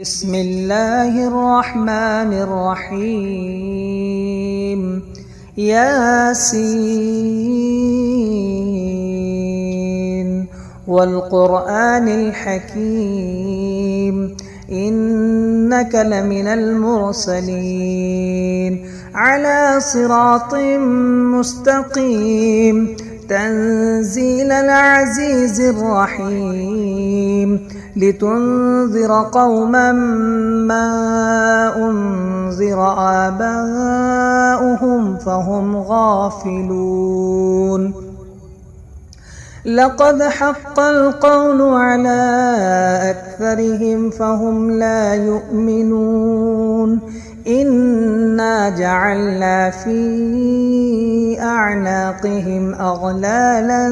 بسم الله الرحمن الرحيم. ياسين والقرآن الحكيم إنك لمن المرسلين على صراط مستقيم تنزيل العزيز الرحيم لتنذر قوما ما أنذر آباؤهم فهم غافلون. لقد حق القول على أكثرهم فهم لا يؤمنون. إنا جعلنا في أعناقهم أغلالا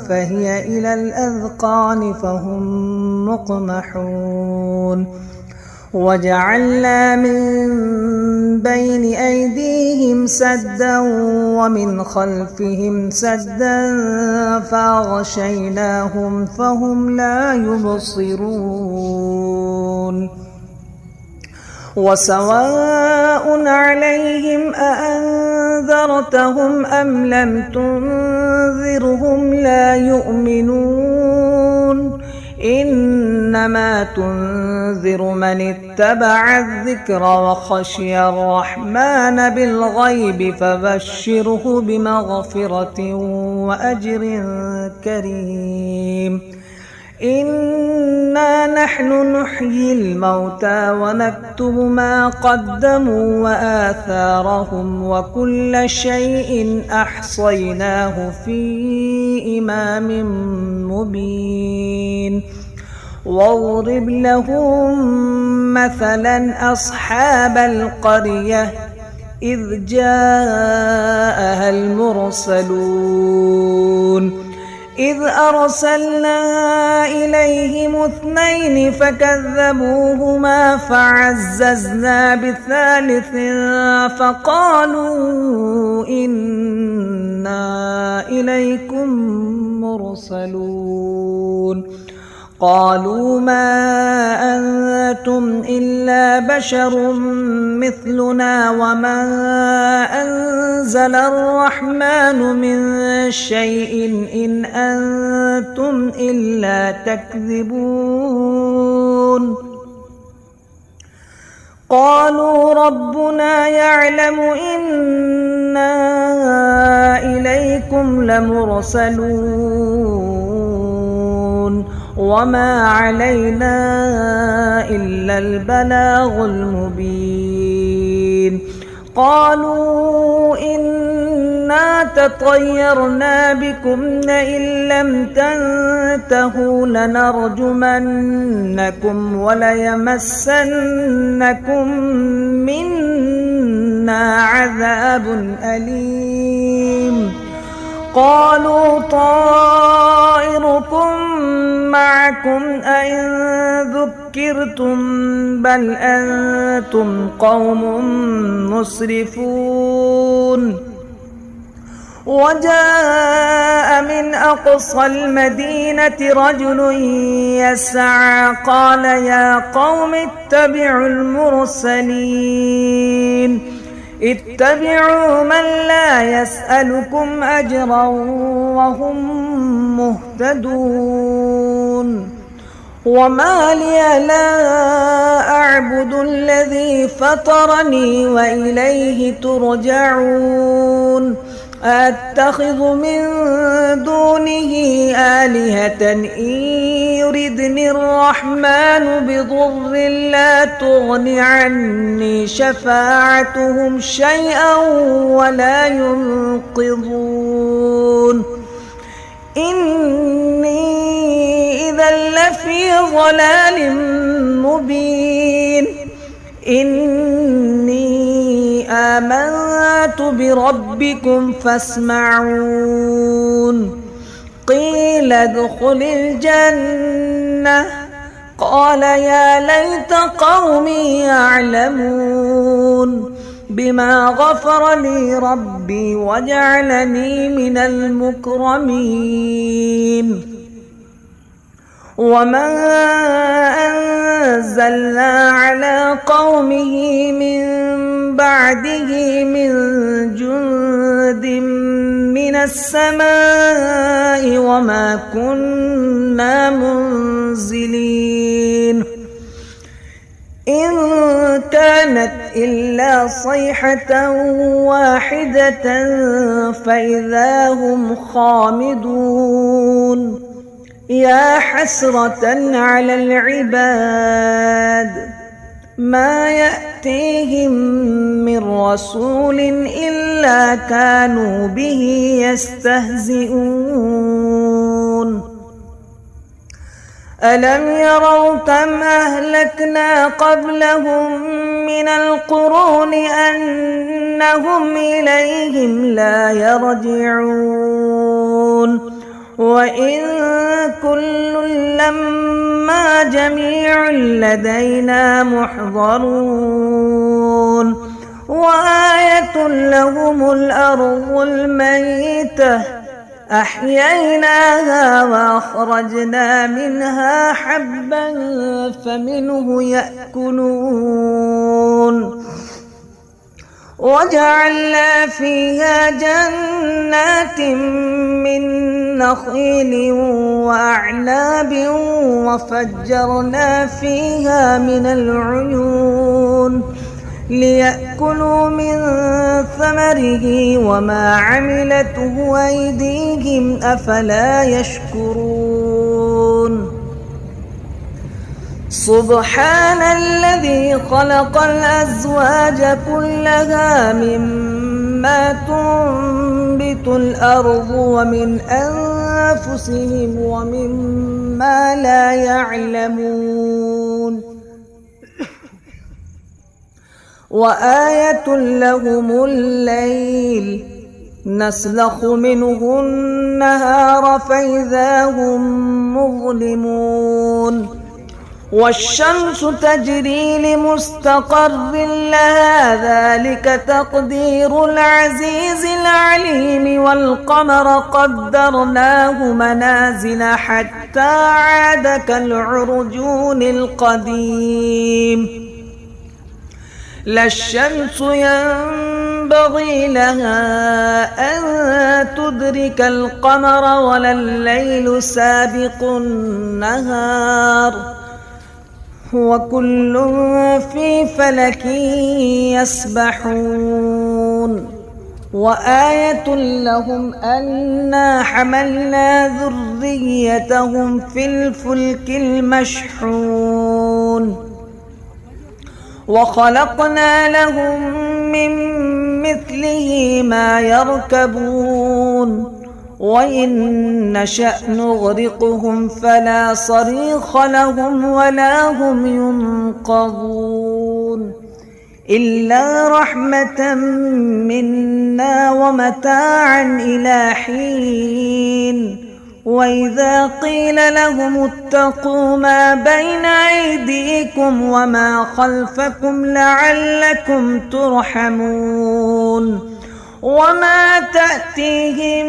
فهي إلى الأذقان فهم مقمحون. وجعلنا من بين أيديهم سدا ومن خلفهم سدا فأغشيناهم فهم لا يبصرون. وسواء عليهم أأنذرتهم أم لم تنذرهم لا يؤمنون. إنما تنذر من اتبع الذكر وخشي الرحمن بالغيب فبشره بمغفرة وأجر كريم. إنا نحن نحيي الموتى ونكتب ما قدموا وآثارهم وكل شيء أحصيناه في إمام مبين. واضرب لهم مثلا أصحاب القرية إذ جاءها المرسلون إذ أرسلنا إليهم 2 فكذبوهما فعززنا بثالث فقالوا إنا إليكم مرسلون. قالوا ما أنتم إلا بشر مثلنا وما أنزل الرحمن من شيء إن أنتم إلا تكذبون. قالوا ربنا يعلم إنا إليكم لمرسلون وما علينا إلا البلاغ المبين. قالوا إنا تطيرنا بكم لئن لم تنتهوا لنرجمنكم وليمسنكم منا عذاب أليم. قالوا طائركم معكم أئن ذكرتم بل أنتم قوم مسرفون. وجاء من أقصى المدينة رجل يسعى قال يا قوم اتبعوا المرسلين اتبعوا من لا يسألكم أجرا وهم مهتدون. وما لي لا أعبد الذي فطرني وإليه ترجعون. أتخذ من دونه آلهة إن يردني الرحمن بضر لا تغن عني شفاعتهم شيئا ولا ينقذون. إني إذا لفي ضلال مبين. إني آمنت بربكم فاسمعون. قيل ادخل الجنة قال يا ليت قومي يعلمون بما غفر لي ربي وجعلني من المكرمين. وما أنزلنا على قومه من بعده من جند من السماء وما كنا منزلين إن كانت إلا صيحة واحدة فإذا هم خامدون يا حسرة على العباد ما يأتيهم من رسول إلا كانوا به يستهزئون ألم يروا كم أهلكنا قبلهم من القرون أنهم إليهم لا يرجعون وإن كل لما جميع لدينا محضرون وآية لهم الأرض الميتة أحييناها وأخرجنا منها حبا فمنه يأكلون وجعلنا فيها جنات من نخيل وأعناب وفجرنا فيها من العيون ليأكلوا من ثمره وما عملته أيديهم أفلا يشكرون سبحان الذي خلق الأزواج كلها مما تنبت الأرض ومن أنفسهم ومما لا يعلمون وآية لهم الليل نسلخ منه النهار فإذا هم مظلمون والشمس تجري لمستقر لها ذلك تقدير العزيز العليم والقمر قدرناه منازل حتى عاد كالعرجون القديم لا الشمس ينبغي لها أن تدرك القمر ولا الليل سابق النهار وكل في فلك يسبحون وآية لهم أنا حملنا ذريتهم في الفلك المشحون وخلقنا لهم من مثله ما يركبون وإن نشأ نغرقهم فلا صريخ لهم ولا هم ينقذون إلا رحمة منا ومتاعا إلى حين وإذا قيل لهم اتقوا ما بين أيديكم وما خلفكم لعلكم ترحمون وما تأتيهم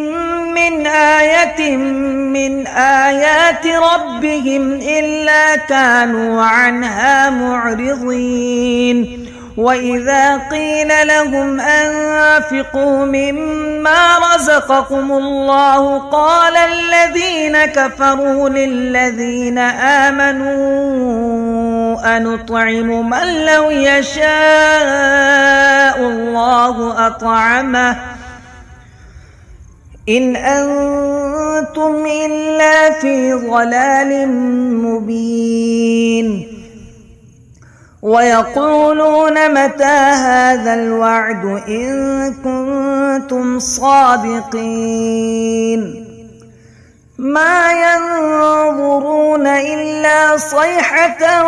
من آية من آيات ربهم إلا كانوا عنها معرضين وإذا قيل لهم أنفقوا مما رزقكم الله قال الذين كفروا للذين آمنوا أنطعم من لو يشاء الله أطعمه إن أنتم إلا في ضلال مبين ويقولون متى هذا الوعد إن كنتم صادقين ما ينظرون إلا صيحة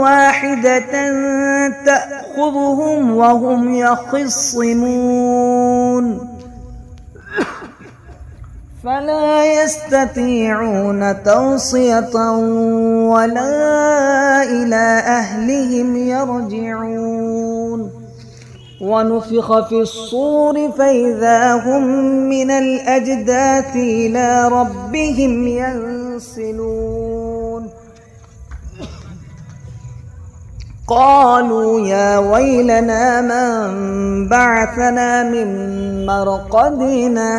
واحدة تأخذهم وهم يخصمون فلا يستطيعون توصية ولا إلى أهلهم يرجعون ونفخ في الصور فإذا هم من الأجداث إلى ربهم ينسلون قالوا يا ويلنا من بعثنا من مرقدنا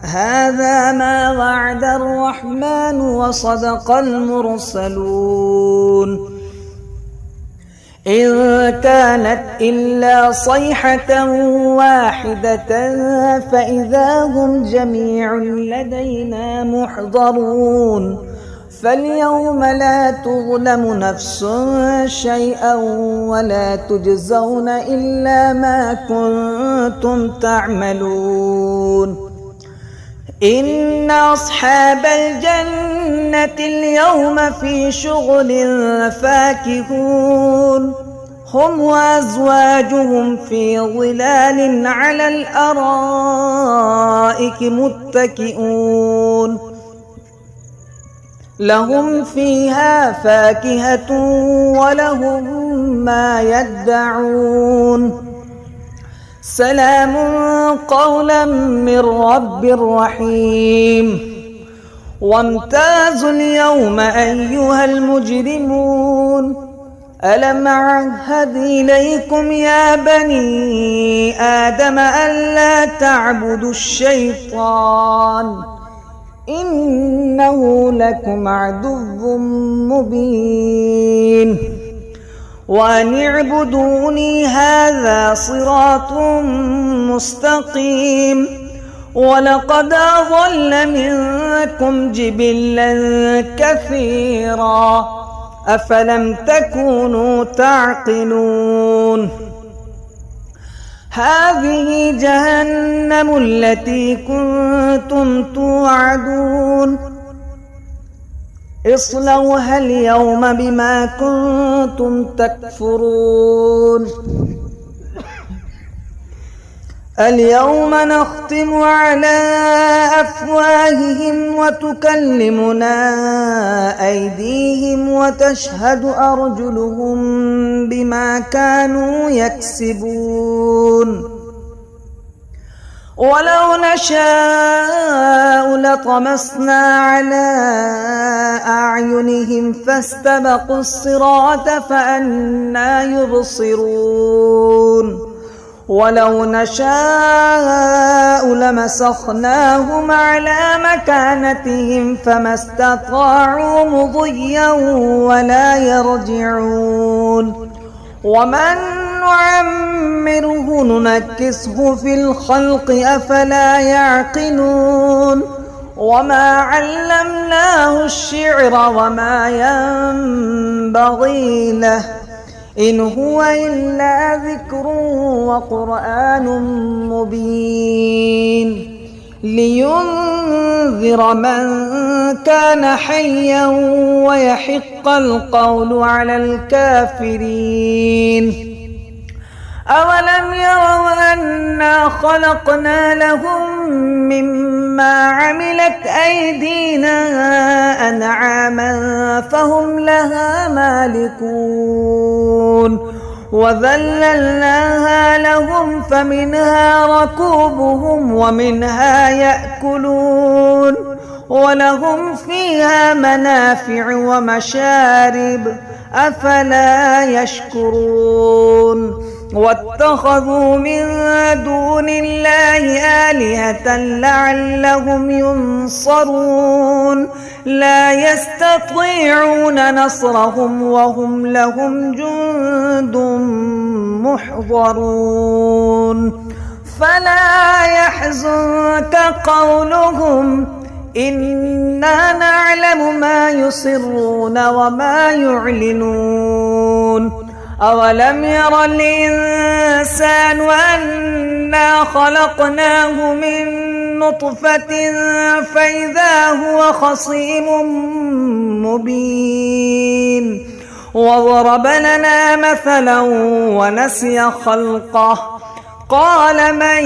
هذا ما وعد الرحمن وصدق المرسلون إن كانت إلا صيحة واحدة فإذا هم جميع لدينا محضرون فاليوم لا تظلم نفس شيئا ولا تجزون إلا ما كنتم تعملون إن أصحاب الجنة اليوم في شغل فاكهون هم وأزواجهم في ظلال على الأرائك متكئون لهم فيها فاكهة ولهم ما يدعون سلام قولا من رب رحيم وامتازوا اليوم أيها المجرمون ألم أعهد إليكم يا بني آدم ألا تعبدوا الشيطان إنه لكم عدو مبين وأن اعبدوني هذا صراط مستقيم ولقد أضل منكم جبلا كثيرا أفلم تكونوا تعقلون هذه جهنم التي كنتم توعدون اصلوها اليوم بما كنتم تكفرون اليوم نختم على أفواههم وتكلمنا أيديهم وتشهد أرجلهم بما كانوا يكسبون ولو نشاء لطمسنا على أعينهم فاستبقوا الصراط فأنى يبصرون ولو نشاء لمسخناهم على مكانتهم فما استطاعوا مضيا ولا يرجعون ومن نعمره ننكسه في الخلق أفلا يعقلون وما علمناه الشعر وما ينبغي له إن هو إلا ذكر وقرآن مبين لينذر من كان حيا ويحق القول على الكافرين أولم يروا أنا خلقنا لهم مما عملت أيدينا أنعاما فهم لها مالكون وذللناها لهم فمنها ركوبهم ومنها يأكلون ولهم فيها منافع ومشارب أفلا يشكرون واتخذوا من دون الله آلهة لعلهم ينصرون لا يستطيعون نصرهم وهم لهم جند محضرون فلا يحزنك قولهم إنا نعلم ما يسرون وما يعلنون أولم ير الإنسان أنا خلقناه من نطفة فإذا هو خصيم مبين وضرب لنا مثلا ونسي خلقه قال من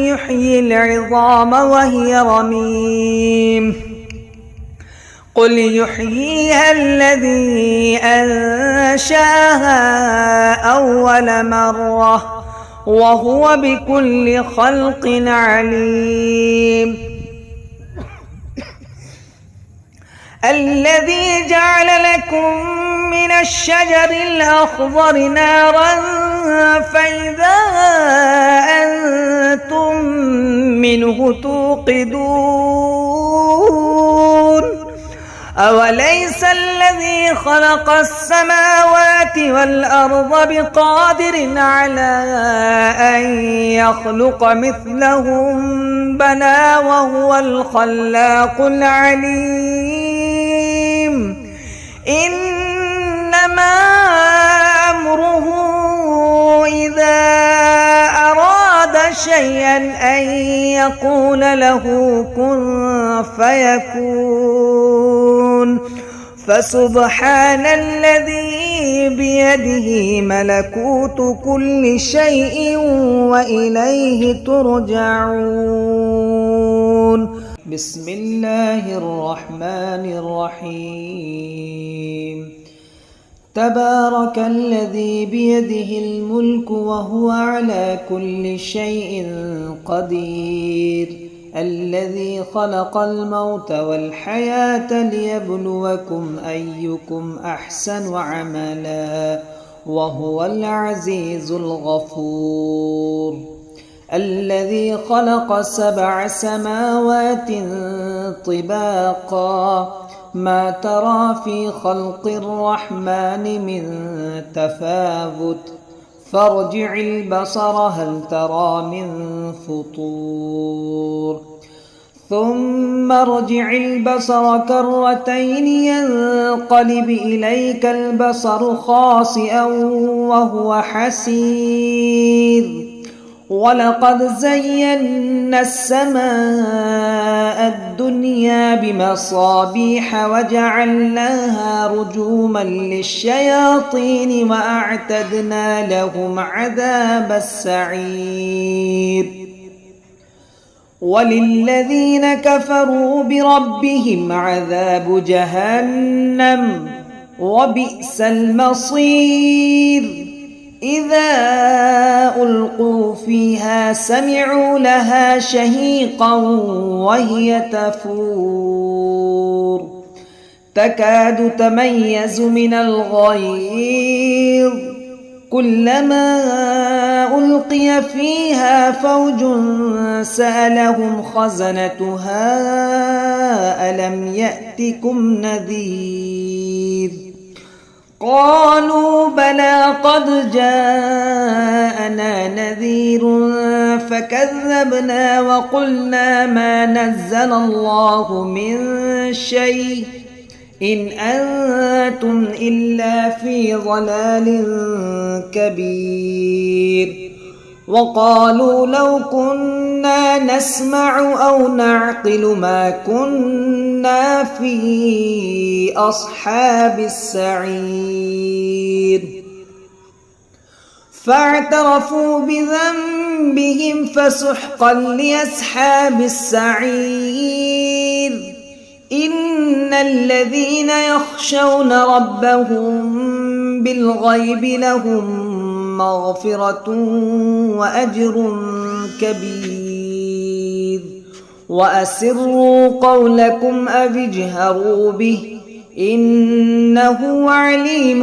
يحيي العظام وهي رميم قل يحييها الذي أنشأها أول مرة وهو بكل خلق عليم الذي جعل لكم من الشجر الأخضر نارا فإذا أنتم منه توقدون أوليس الذي خلق السماوات والأرض بقادر على أن يخلق مثلهم بلى وهو الخلاق العليم إنما أمره إذا أراد شيئا أن يقول له كن فيكون فسبحان الذي بيده ملكوت كل شيء وإليه ترجعون. بسم الله الرحمن الرحيم. تبارك الذي بيده الملك وهو على كل شيء قدير الذي خلق الموت والحياة ليبلوكم أيكم أحسن عملا وهو العزيز الغفور. الذي خلق 7 سماوات طباقا ما ترى في خلق الرحمن من تفاوت فارجع البصر هل ترى من فطور ثم ارجع البصر كرتين ينقلب إليك البصر خاسئا وهو حسير ولقد زينا السماء الدنيا بمصابيح وجعلناها رجوما للشياطين وأعتدنا لهم عذاب السعير. وللذين كفروا بربهم عذاب جهنم وبئس المصير. إذا ألقوا فيها سمعوا لها شهيقا وهي تفور تكاد تميز من الغيظ كلما ألقي فيها فوج سألهم خزنتها ألم يأتكم نذير قالوا بلى قد جاءنا نذير فكذبنا وقلنا ما نزل الله من شيء إن أنتم إلا في ضلال كبير. وقالوا لو كنا نسمع أو نعقل ما كنا في أصحاب السعير فاعترفوا بذنبهم فسحقا لأصحاب السعير. إن الذين يخشون ربهم بالغيب لهم مغفرة وأجر كبير. وأسروا قولكم أو اجهروا به إنه عليم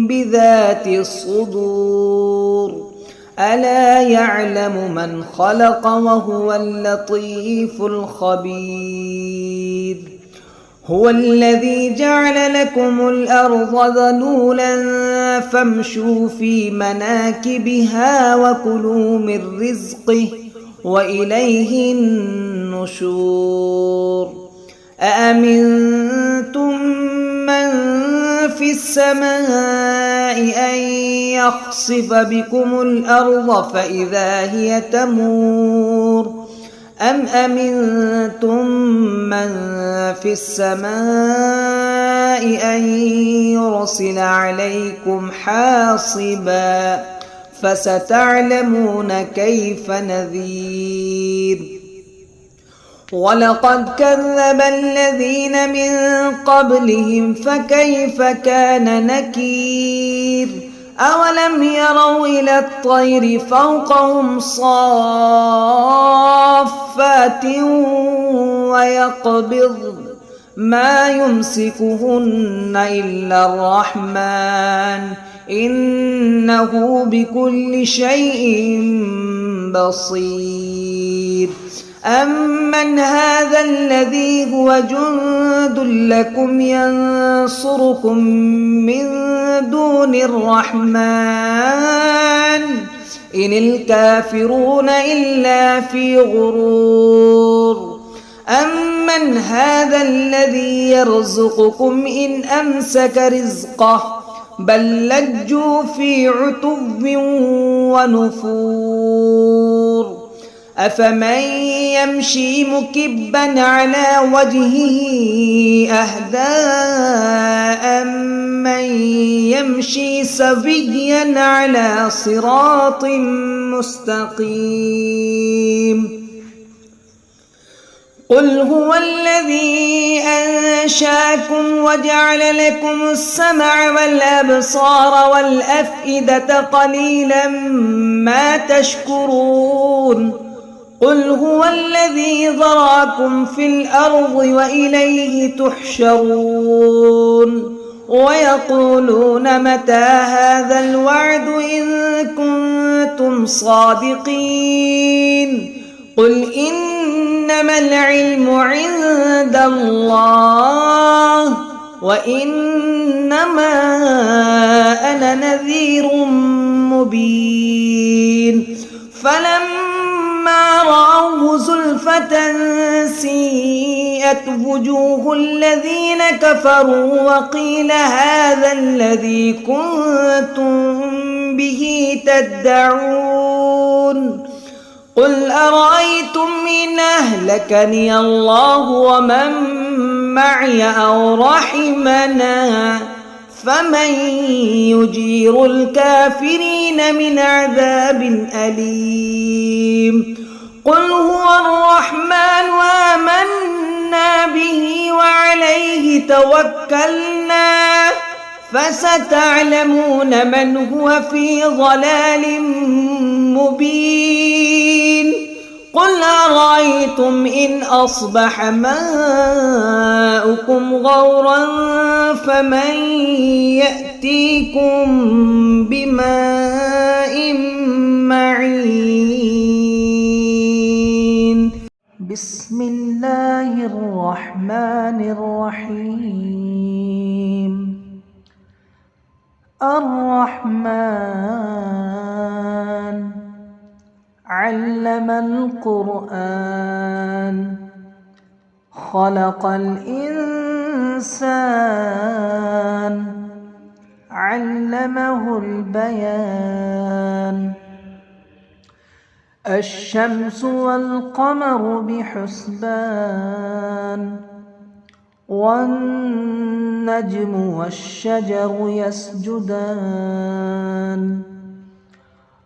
بذات الصدور. ألا يعلم من خلق وهو اللطيف الخبير. هو الذي جعل لكم الأرض ذلولا فامشوا في مناكبها وكلوا من رزقه وإليه النشور. أأمنتم من في السماء أن يخسف بكم الأرض فإذا هي تمور أم أمنتم من في السماء أن يرسل عليكم حاصبا فستعلمون كيف نذير. ولقد كذب الذين من قبلهم فكيف كان نكير. أولم يروا إلى الطير فوقهم صافات ويقبض ما يمسكهن إلا الرحمن إنه بكل شيء بصير. أمن هذا الذي هو جند لكم ينصركم من دون الرحمن إن الكافرون إلا في غرور. أمن هذا الذي يرزقكم إن أمسك رزقه بل لجوا في عتو ونفور. أفمن يمشي مكبا على وجهه أهدى أمن يمشي سويا على صراط مستقيم. قل هو الذي أنشأكم وجعل لكم السمع والأبصار والأفئدة قليلا ما تشكرون. قل هو الذي ذراكم في الأرض وإليه تحشرون. ويقولون متى هذا الوعد إن كنتم صادقين. قل إنما العلم عند الله وإنما أنا نذير مبين. فلما رأوه زلفة سيئت وجوه الذين كفروا وقيل هذا الذي كنتم به تدعون. قل أرأيتم إن أهلكني الله ومن معي أو رحمنا فمن يجير الكافرين من عذاب أليم. قل هو الرحمن وآمنا به وعليه توكلنا فستعلمون من هو في ضلال مبين. قل أرأيتم إن أصبح ماؤكم غورا فمن يأتيكم بماء معين. بسم الله الرحمن الرحيم. الرحمن علم القرآن خلق الإنسان علمه البيان. الشمس والقمر بحسبان والنجم والشجر يسجدان.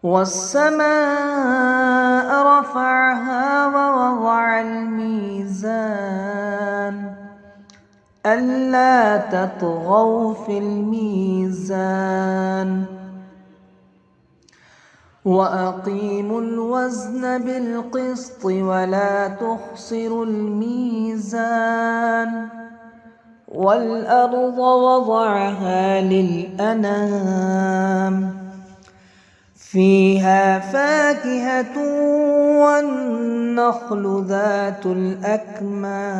والسماء رفعها ووضع الميزان ألا تطغوا في الميزان وأقيموا الوزن بالقسط ولا تخسروا الميزان. والأرض وضعها للأنام فيها فاكهة والنخل ذات الأكمام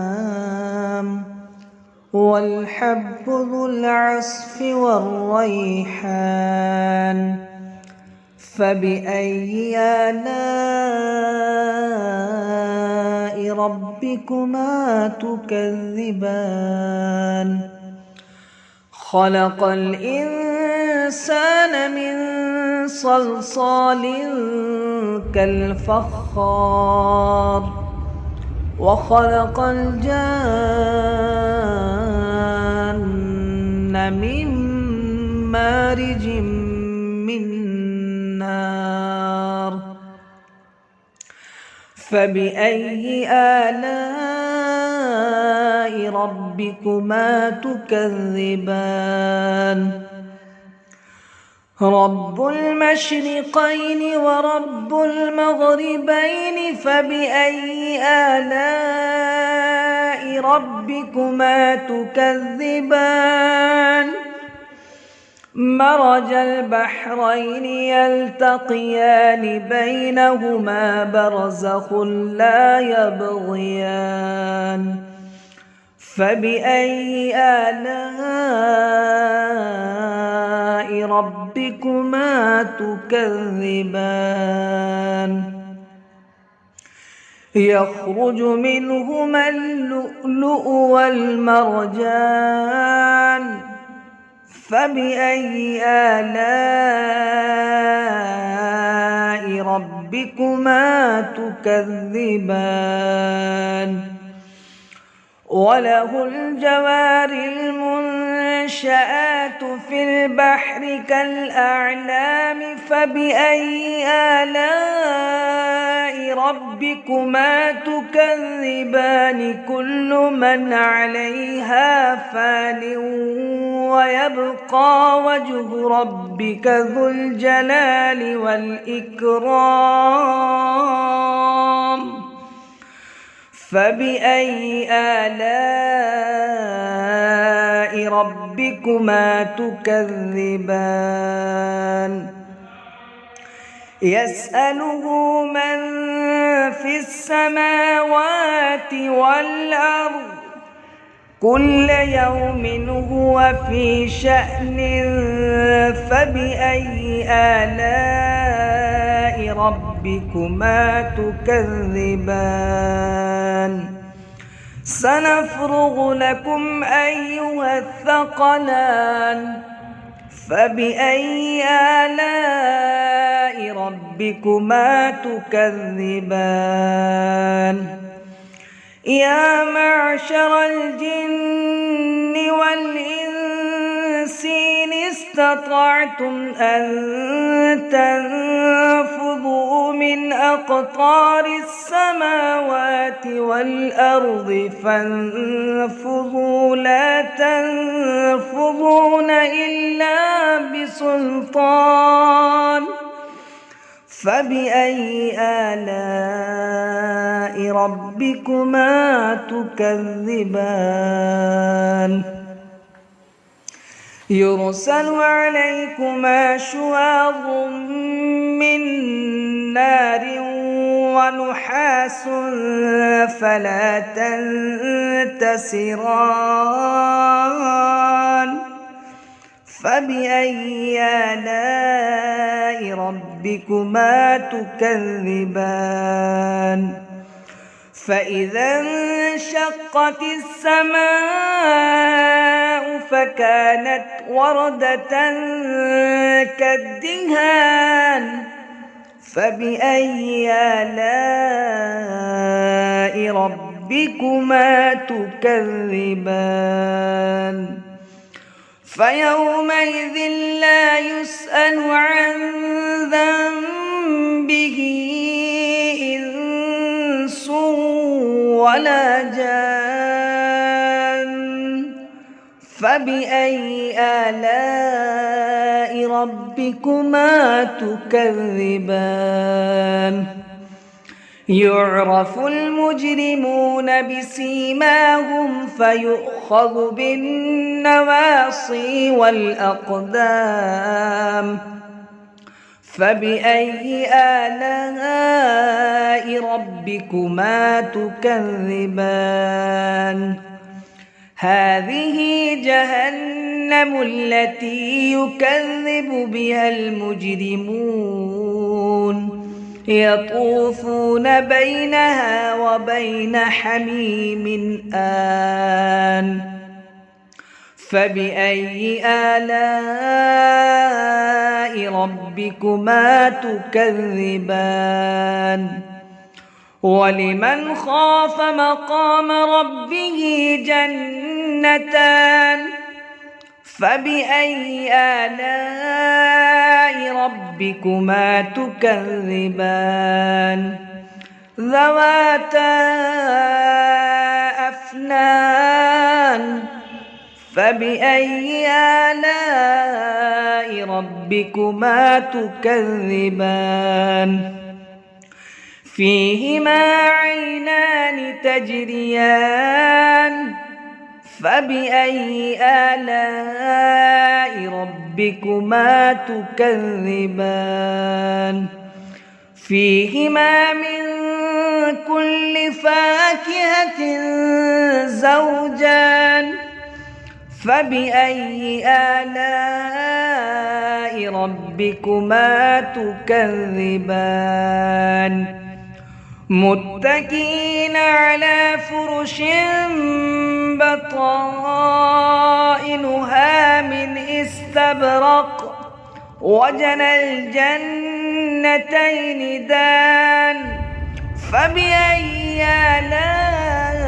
والحب ذو العصف والريحان. فبأي آلاء ربكما تكذبان. خلق الإنسان من صلصال كالفخار وخلق الجان من مارج من نار. فبأي آلاء ربكما تكذبان. رب المشرقين ورب المغربين فبأي آلاء ربكما تكذبان مرج البحرين يلتقيان بينهما برزخ لا يبغيان فبأي آلاء ربكما تكذبان يخرج منهما اللؤلؤ والمرجان فبأي آلاء ربكما تكذبان وله الجوار المنشآت في البحر كالأعلام فبأي آلاء ربكما تكذبان كل من عليها فان ويبقى وجه ربك ذو الجلال والإكرام فبأي آلاء ربكما تكذبان يسأله من في السماوات والأرض كل يوم هو في شأن فبأي آلاء ربكما تكذبان سنفرغ لكم أيها الثقلان فبأي آلاء ربكما تكذبان يا معشر الجن والإنس إن استطعتم أن تنفذوا من أقطار السماوات والأرض فانفذوا لا تنفذون إلا بسلطان فبأي آلاء ربكما تكذبان يرسل عليكما شواظ من نار ونحاس فلا تنتصران فبأي آلاء ربكما تكذبان فإذا انشقت السماء فكانت وردة كالدهان فبأي آلاء ربكما تكذبان فيومئذ لا يسأل عن ذنبه إنس ولا جان فبأي آلاء ربكما تكذبان يعرف المجرمون بسيماهم فيؤخذ بالنواصي والأقدام فبأي آلاء ربكما تكذبان هذه جهنم التي يكذب بها المجرمون يطوفون بينها وبين حميم آن فبأي آلاء ربكما تكذبان ولمن خاف مقام ربه جنتان فبأي آلاء ربكما تكذبان ذواتا أفنان فبأي آلاء ربكما تكذبان فيهما عينان تجريان فبأي آلاء ربكما تكذبان فيهما من كل فاكهة زوجان فبأي آلاء ربكما تكذبان متكئين على فرش بطائنها من استبرق وجنى الجنتين دان فبأي آلاء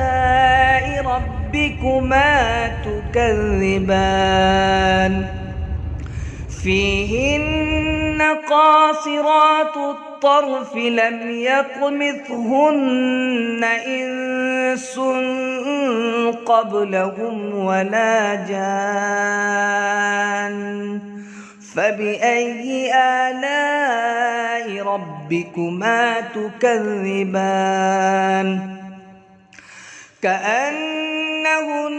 ربكما تكذبان فيهن قاصرات الطرف لم يطمثهن إنس قبلهم ولا جان فبأي آلاء ربكما تكذبان كأنهن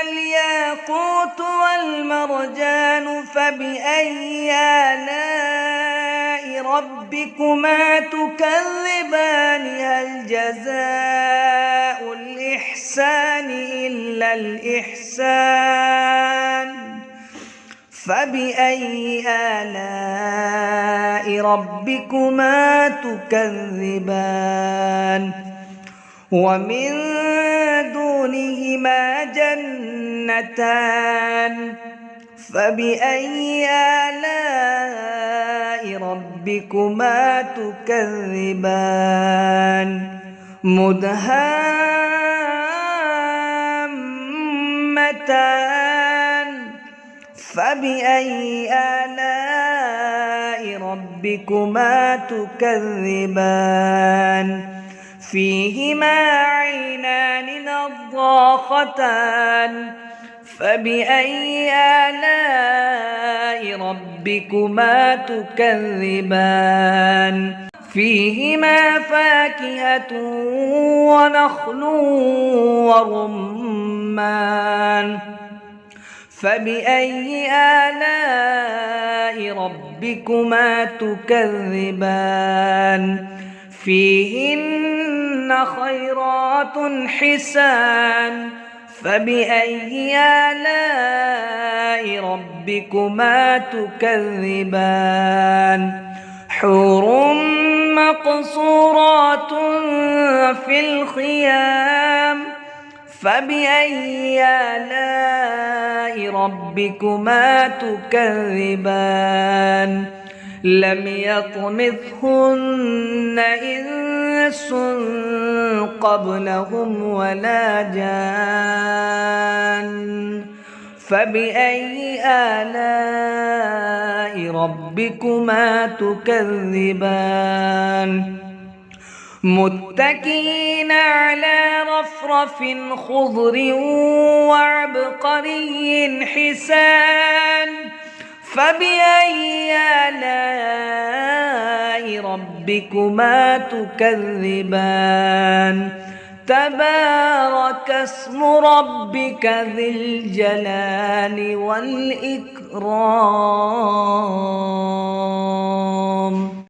الياقوت والمرجان فبأي آلاء ربكما تكذبان هل جزاء الإحسان إلا الإحسان فبأي آلاء ربكما تكذبان ومن دونهما جنتان فبأي آلاء ربكما تكذبان مدهامتان فبأي آلاء ربكما تكذبان فيهما عينان نضاختان فبأي آلاء ربكما تكذبان فيهما فاكهة ونخل ورمان فبأي آلاء ربكما تكذبان فيهن خيرات حسان فبأي آلاء ربكما تكذبان حور مقصورات في الخيام فبأي آلاء ربكما تكذبان لم يطمثهن إنس قبلهم ولا جان فبأي آلاء ربكما تكذبان متكئين على رفرف خضر وعبقري حسان فبأي آلاء ربكما تكذبان تبارك اسم ربك ذي الجلال والإكرام.